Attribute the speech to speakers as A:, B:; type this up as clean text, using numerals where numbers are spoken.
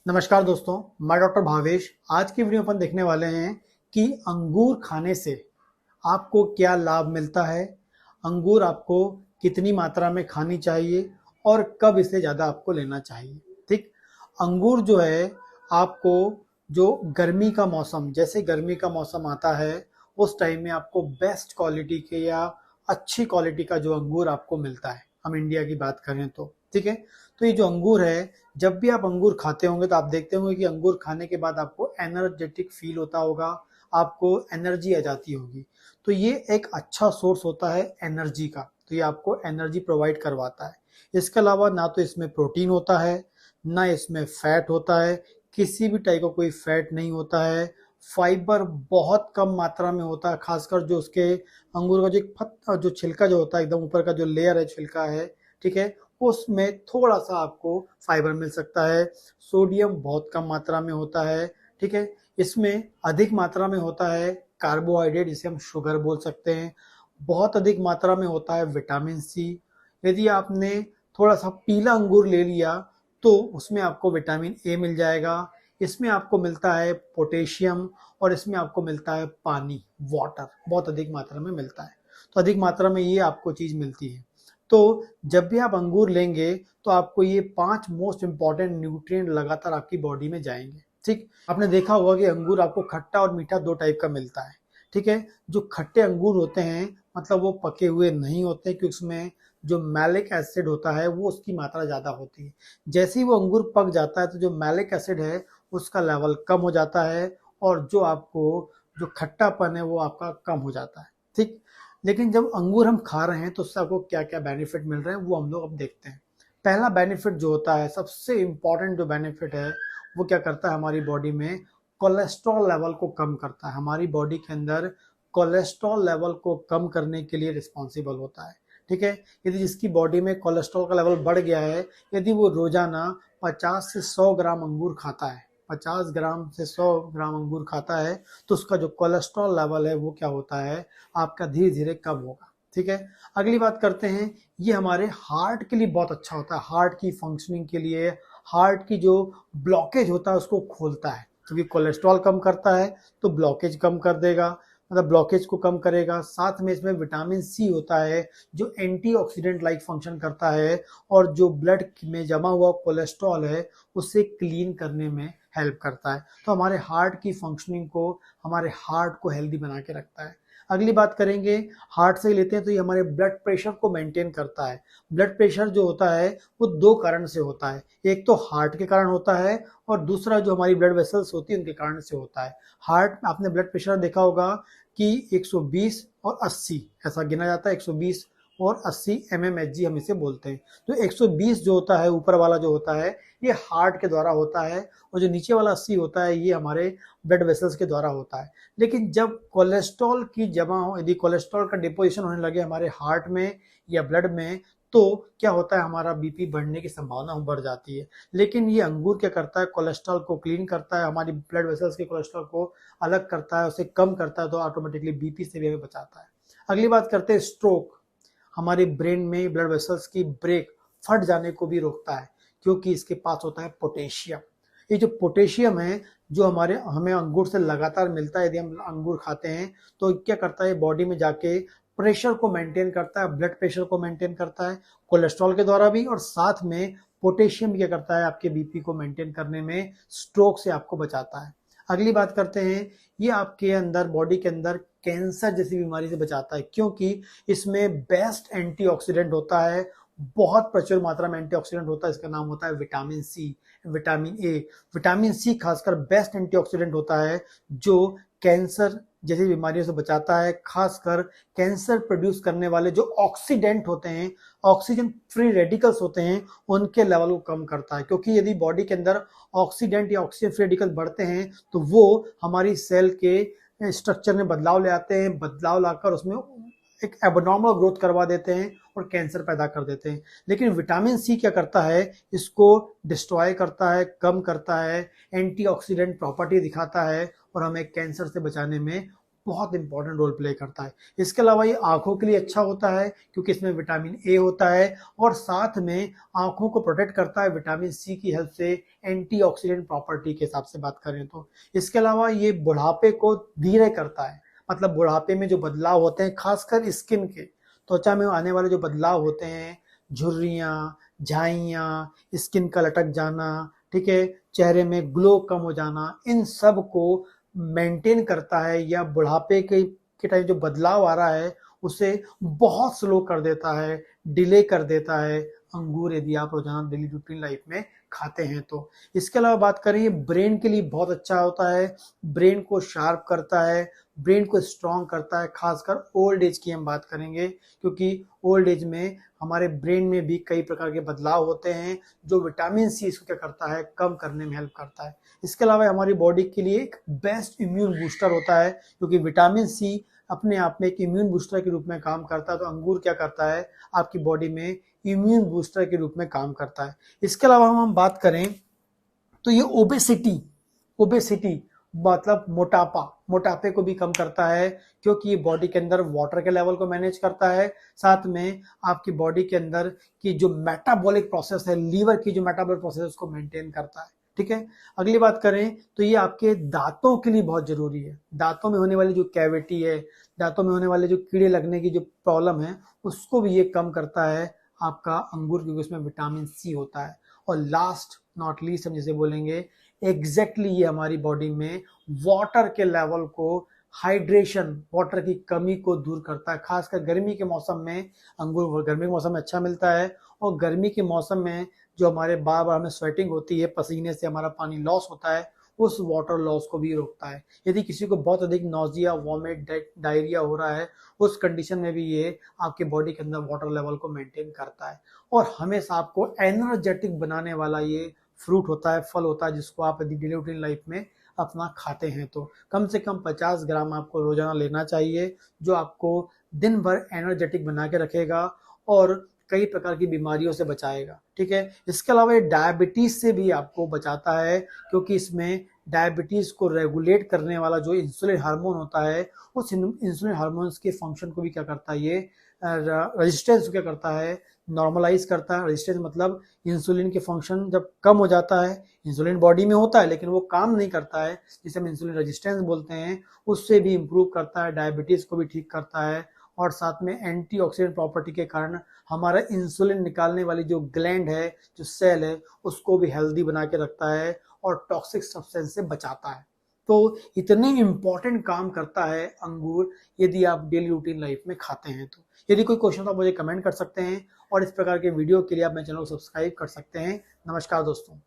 A: नमस्कार दोस्तों, मैं डॉक्टर भावेश। आज की वीडियो में अपन देखने वाले हैं कि अंगूर खाने से आपको क्या लाभ मिलता है, अंगूर आपको कितनी मात्रा में खानी चाहिए और कब इसे ज़्यादा आपको लेना चाहिए। ठीक, अंगूर जो है आपको जो गर्मी का मौसम, जैसे गर्मी का मौसम आता है उस टाइम में आपको बेस्ट क्वालिटी के या अच्छी क्वालिटी का जो अंगूर आपको मिलता है, हम इंडिया की बात करें तो ठीक है। तो ये जो अंगूर है, जब भी आप अंगूर खाते होंगे तो आप देखते होंगे कि अंगूर खाने के बाद आपको एनर्जेटिक फील होता होगा, आपको एनर्जी आ जाती होगी। तो ये एक अच्छा सोर्स होता है एनर्जी का, तो ये आपको एनर्जी प्रोवाइड करवाता है। इसके अलावा ना तो इसमें प्रोटीन होता है, ना इसमें फैट होता है, किसी भी टाइप का कोई फैट नहीं होता है। फाइबर बहुत कम मात्रा में होता है, खासकर जो उसके अंगूर का जो एक जो छिलका जो होता है, एकदम ऊपर का जो लेयर है छिलका है, ठीक है, उसमें थोड़ा सा आपको फाइबर मिल सकता है। सोडियम बहुत कम मात्रा में होता है, ठीक है। इसमें अधिक मात्रा में होता है कार्बोहाइड्रेट, जिसे हम शुगर बोल सकते हैं। बहुत अधिक मात्रा में होता है विटामिन सी। यदि आपने थोड़ा सा पीला अंगूर ले लिया तो उसमें आपको विटामिन ए मिल जाएगा। इसमें आपको मिलता है पोटेशियम और इसमें आपको मिलता है पानी, वाटर बहुत अधिक मात्रा में मिलता है। तो अधिक मात्रा में ये आपको चीज़ मिलती है। तो जब भी आप अंगूर लेंगे तो आपको ये 5 मोस्ट इंपॉर्टेंट न्यूट्रिएंट लगातार आपकी बॉडी में जाएंगे। ठीक, आपने देखा होगा कि अंगूर आपको खट्टा और मीठा 2 टाइप का मिलता है। ठीक है, जो खट्टे अंगूर होते हैं मतलब वो पके हुए नहीं होते, क्योंकि उसमें जो मैलिक एसिड होता है वो उसकी मात्रा ज़्यादा होती है। जैसे ही वो अंगूर पक जाता है तो जो मैलिक एसिड है उसका लेवल कम हो जाता है और जो आपको जो खट्टापन है वो आपका कम हो जाता है। ठीक, लेकिन जब अंगूर हम खा रहे हैं तो उससे आपको क्या क्या बेनिफिट मिल रहे हैं वो हम लोग अब देखते हैं। पहला बेनिफिट जो होता है, सबसे इम्पॉर्टेंट जो बेनिफिट है, वो क्या करता है हमारी बॉडी में, कोलेस्ट्रॉल लेवल को कम करता है। हमारी बॉडी के अंदर कोलेस्ट्रॉल लेवल को कम करने के लिए रिस्पॉन्सिबल होता है। ठीक है, यदि जिसकी बॉडी में कोलेस्ट्रॉल का लेवल बढ़ गया है, यदि वो रोजाना 50 से 100 ग्राम अंगूर खाता है, 50 ग्राम से 100 ग्राम अंगूर खाता है, तो उसका जो कोलेस्ट्रॉल लेवल है वो क्या होता है, आपका धीरे धीरे कम होगा। ठीक है, अगली बात करते हैं, ये हमारे हार्ट के लिए बहुत अच्छा होता है, हार्ट की फंक्शनिंग के लिए। हार्ट की जो ब्लॉकेज होता है उसको खोलता है, क्योंकि कोलेस्ट्रॉल कम करता है तो ब्लॉकेज कम कर देगा, मतलब ब्लॉकेज को कम करेगा। साथ में इसमें विटामिन सी होता है जो एंटीऑक्सीडेंट लाइक फंक्शन करता है और जो ब्लड में जमा हुआ कोलेस्ट्रॉल है उसे क्लीन करने में हेल्प करता है। तो हमारे हार्ट की फंक्शनिंग को, हमारे हार्ट को हेल्दी बना के रखता है। अगली बात करेंगे, हार्ट से लेते हैं तो ये हमारे ब्लड प्रेशर को मेंटेन करता है। ब्लड प्रेशर जो होता है वो 2 कारण से होता है, एक तो हार्ट के कारण होता है और दूसरा जो हमारी ब्लड वेसल्स होती है उनके कारण से होता है। हार्ट, आपने ब्लड प्रेशर देखा होगा कि 120 और 80 ऐसा गिना जाता है, 120 और 80 mmHg हम इसे बोलते हैं। तो 120 जो होता है ऊपर वाला जो होता है ये हार्ट के द्वारा होता है और जो नीचे वाला 80 होता है ये हमारे ब्लड वेसल्स के द्वारा होता है। लेकिन जब कोलेस्ट्रॉल की जमा हो, यदि कोलेस्ट्रॉल का डिपोजिशन होने लगे हमारे हार्ट में या ब्लड में, तो क्या होता है, हमारा बीपी बढ़ने की संभावना बढ़ जाती है। लेकिन ये अंगूर क्या करता है, कोलेस्ट्रॉल को क्लीन करता है, हमारी ब्लड वेसल्स के कोलेस्ट्रॉल को अलग करता है, उसे कम करता है, तो ऑटोमेटिकली बीपी से भी हमें बचाता है। अगली बात करते हैं स्ट्रोक। हमारे ब्रेन में ब्लड वेसल्स की ब्रेक फट जाने को भी रोकता है, क्योंकि इसके पास होता है पोटेशियम। ये जो पोटेशियम है जो हमें अंगूर से लगातार मिलता है, यदि हम अंगूर खाते हैं तो क्या करता है, बॉडी में जाके प्रेशर को मेंटेन करता है, ब्लड प्रेशर को मेंटेन करता है कोलेस्ट्रॉल के द्वारा भी, और साथ में पोटेशियम क्या करता है, आपके बीपी को मेंटेन करने में, स्ट्रोक से आपको बचाता है। अगली बात करते हैं, ये आपके अंदर, बॉडी के अंदर कैंसर जैसी बीमारी से बचाता है, क्योंकि इसमें बेस्ट एंटीऑक्सीडेंट होता है, बहुत प्रचुर मात्रा में एंटीऑक्सीडेंट होता है, इसका नाम होता है vitamin C, vitamin A. Vitamin C खासकर बेस्ट एंटीऑक्सीडेंट होता है जो कैंसर जैसी बीमारियों से बचाता है, खासकर कैंसर प्रोड्यूस करने वाले जो ऑक्सीडेंट होते हैं, ऑक्सीजन फ्री रेडिकल्स होते हैं, उनके लेवल को कम करता है। क्योंकि यदि बॉडी के अंदर ऑक्सीडेंट या ऑक्सीजन फ्री रेडिकल बढ़ते हैं तो वो हमारी सेल के स्ट्रक्चर में बदलाव ले आते हैं, बदलाव लाकर उसमें एक एबनॉर्मल ग्रोथ करवा देते हैं और कैंसर पैदा कर देते हैं। लेकिन विटामिन सी क्या करता है, इसको डिस्ट्रॉय करता है, कम करता है, एंटीऑक्सीडेंट प्रॉपर्टी दिखाता है और हमें कैंसर से बचाने में बहुत इंपॉर्टेंट रोल प्ले करता है। इसके अलावा ये आंखों के लिए अच्छा होता है क्योंकि इसमें विटामिन ए होता है और साथ में आंखों को प्रोटेक्ट करता है विटामिन सी की हेल्प से, एंटीऑक्सीडेंट प्रॉपर्टी के हिसाब से बात करें तो। इसके अलावा ये बुढ़ापे को धीरे करता है, मतलब बुढ़ापे में जो बदलाव होते हैं खासकर स्किन के, त्वचा में आने वाले जो बदलाव होते हैं, झुर्रियाँ, झाइयाँ, स्किन का लटक जाना, ठीक है, चेहरे में ग्लो कम हो जाना, इन सब को मेंटेन करता है या बुढ़ापे के टाइम जो बदलाव आ रहा है उसे बहुत स्लो कर देता है, डिले कर देता है अंगूर, यदि आप रोजाना डेली रूटीन लाइफ में खाते हैं तो। इसके अलावा बात करें, ये ब्रेन के लिए बहुत अच्छा होता है, ब्रेन को शार्प करता है, ब्रेन को स्ट्रॉन्ग करता है, खासकर ओल्ड एज की हम बात करेंगे क्योंकि ओल्ड एज में हमारे ब्रेन में भी कई प्रकार के बदलाव होते हैं जो विटामिन सी इसको क्या करता है, कम करने में हेल्प करता है। इसके अलावा हमारी बॉडी के लिए एक बेस्ट इम्यून बूस्टर होता है क्योंकि विटामिन सी अपने आप में एक इम्यून बूस्टर के रूप में काम करता है, तो अंगूर क्या करता है, आपकी बॉडी में इम्यून बूस्टर के रूप में काम करता है। इसके अलावा हम बात करें तो ये ओबेसिटी मतलब मोटापे को भी कम करता है क्योंकि ये बॉडी के अंदर वाटर के लेवल को मैनेज करता है, साथ में आपकी बॉडी के अंदर की जो मेटाबॉलिक प्रोसेस है, लीवर की जो मेटाबॉलिक प्रोसेस है उसको मेंटेन करता है। ठीक है, अगली बात करें तो ये आपके दांतों के लिए बहुत जरूरी है। दांतों में होने वाली जो कैविटी है, दांतों में होने वाले जो कीड़े लगने की जो प्रॉब्लम है उसको भी ये कम करता है आपका अंगूर, क्योंकि उसमें विटामिन सी होता है। और लास्ट नॉट लीस्ट हम जैसे बोलेंगे एग्जैक्टली ये हमारी बॉडी में वाटर के लेवल को, हाइड्रेशन, वाटर की कमी को दूर करता है। खासकर गर्मी के मौसम में अंगूर गर्मी के मौसम में अच्छा मिलता है और गर्मी के मौसम में जो हमारे बार बार हमें स्वेटिंग होती है, पसीने से हमारा पानी लॉस होता है, उस वाटर लॉस को भी रोकता है। यदि किसी को बहुत अधिक नोजिया, वॉमिट, डायरिया हो रहा है, उस कंडीशन में भी ये आपके बॉडी के अंदर वाटर लेवल को मेंटेन करता है। और हमेशा आपको एनर्जेटिक बनाने वाला ये फ्रूट होता है, फल होता है, जिसको आप यदि डेली रूटीन लाइफ में अपना खाते हैं तो कम से कम 50 ग्राम आपको रोजाना लेना चाहिए, जो आपको दिन भर एनर्जेटिक बना के रखेगा और कई प्रकार की बीमारियों से बचाएगा। ठीक है, इसके अलावा ये डायबिटीज से भी आपको बचाता है क्योंकि इसमें डायबिटीज को रेगुलेट करने वाला जो इंसुलिन हार्मोन होता है, उस इंसुलिन हार्मोन्स के फंक्शन को भी क्या करता है, ये रेजिस्टेंस क्या करता है, नॉर्मलाइज करता है। रेजिस्टेंस मतलब इंसुलिन के फंक्शन जब कम हो जाता है, इंसुलिन बॉडी में होता है लेकिन वो काम नहीं करता है, जिसे हम इंसुलिन रेजिस्टेंस बोलते हैं, उससे भी इम्प्रूव करता है, डायबिटीज को भी ठीक करता है। और साथ में एंटीऑक्सीडेंट प्रॉपर्टी के कारण हमारा इंसुलिन निकालने वाली जो ग्लैंड है, जो सेल है, उसको भी हेल्दी बना के रखता है और टॉक्सिक सब्सटेंस से बचाता है। तो इतने इंपॉर्टेंट काम करता है अंगूर यदि आप डेली रूटीन लाइफ में खाते हैं तो। यदि कोई क्वेश्चन तो आप मुझे कमेंट कर सकते हैं और इस प्रकार के वीडियो के लिए आप मेरे चैनल को सब्सक्राइब कर सकते हैं। नमस्कार दोस्तों।